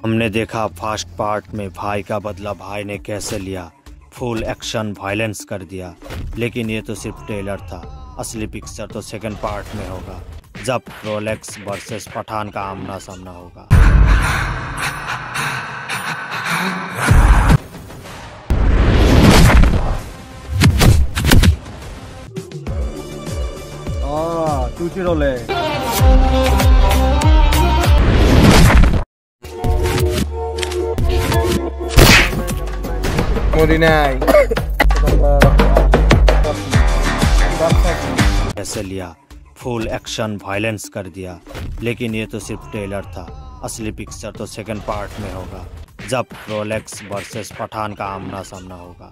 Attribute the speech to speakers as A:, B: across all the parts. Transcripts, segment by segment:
A: हमने देखा first part में भाई का बदला भाई ने कैसे लिया, फुल एक्शन वायलेंस कर दिया। लेकिन ये तो सिर्फ ट्रेलर था, असली पिक्चर तो सेकंड पार्ट में होगा, जब रोलेक्स वर्सेस पठान का आमना सामना होगा।
B: तुझी रोले
A: कैसे लिया, फुल एक्शन वायलेंस कर दिया। लेकिन ये तो सिर्फ ट्रेलर था, असली पिक्चर तो सेकंड पार्ट में होगा, जब रोलेक्स वर्सेस पठान का आमना सामना होगा।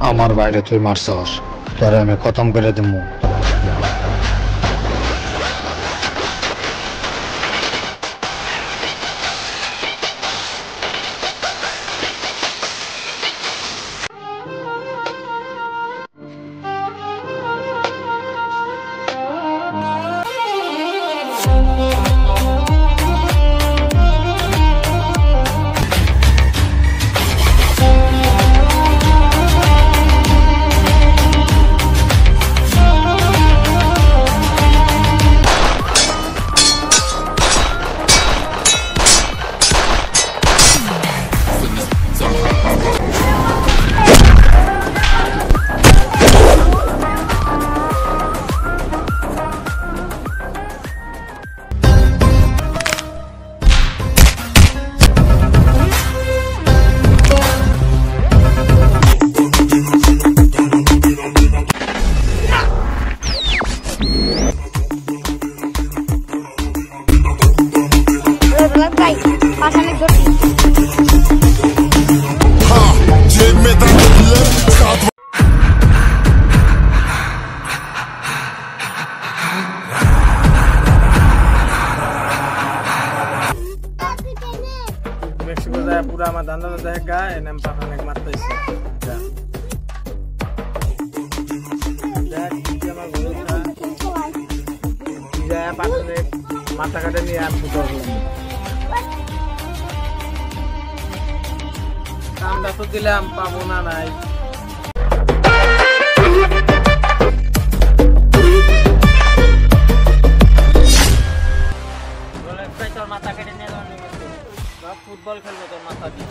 C: আমার বাইরে তুই মারছস, তোরে আমি খতম করে দিমু।
B: पूरा আমার দান্দা দেখা এনএম পাঠানে মারতেছে মাথা কাটে নিয়ে আর ফুটো আমরা তো দিলাম পাবো না নাই তোর মাথা কেটে নিয়ে ফুটবল খেলবো তোর মাথা দিয়ে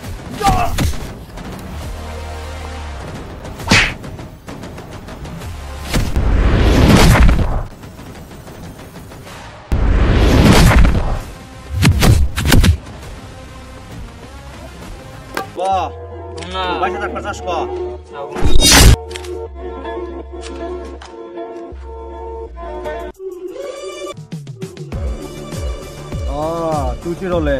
B: বাসা থাকবার চাষ কর
C: তুই রোলে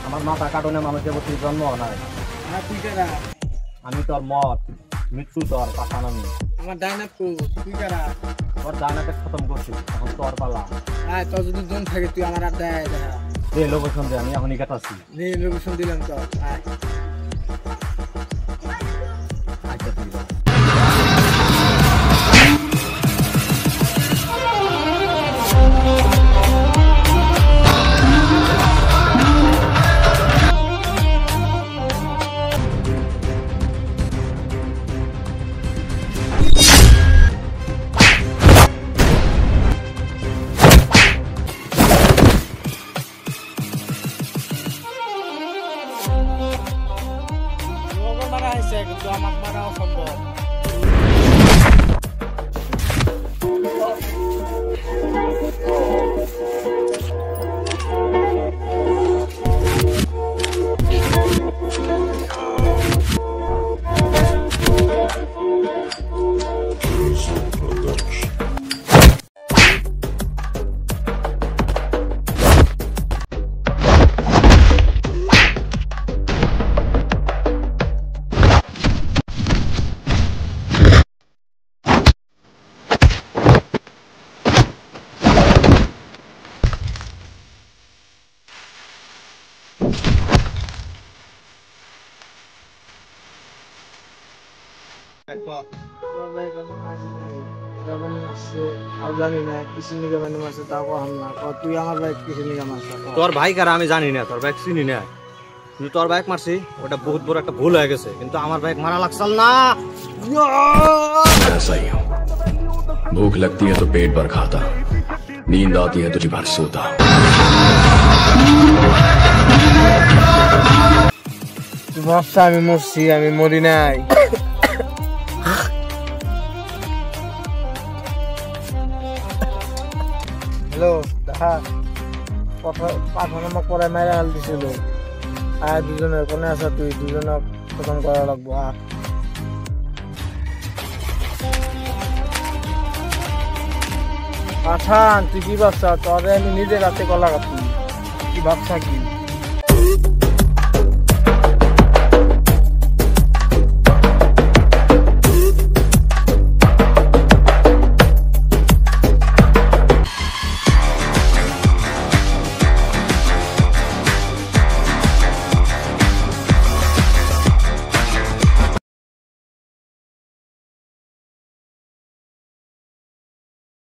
C: আমার মাথা কাটনে মানুষের প্রতি জন্ম নাই। আমি তোর মত মৃত্যু তোর পাঠান আমি
B: আমার ডাইনাপ তুই কারা
C: তোর ডাইনাপে খতম করছিস, এখন তোর পালা।
B: হ্যাঁ তোর যদি জন থাকে তুই আমার আর দেয়
C: দে লোকেশন দে, আমি এখনই কাটাচ্ছি।
B: লোকেশন দিলাম তো
C: আচ্ছা ঠিক আছে।
D: তোর ভাই কারা আমি জানি না, তোর বাইক চিনি না, কিন্তু তোর বাইক মারছি ওটা বহুত বড় একটা ভুল হয়ে গেছে, কিন্তু আমার বাইক মারা লাগছাল না।
E: ऐसा ही हूं। भूख लगती है तो पेट भर खाता, नींद आती है तो जी भर सोता।
F: বস্তা আমি মরছি, আমি মরি নাই। হ্যালো দেখা পাঠানো আমাকে পরে মেরে হাল দিছিল। আর দুজনের কোনে আছা তুই? দুজনক খতম করা লাগবো। পাঠান তুই কি ভাবছা? তোরে আমি নিজে রাতে কলা কাটি, কি ভাবছা কি?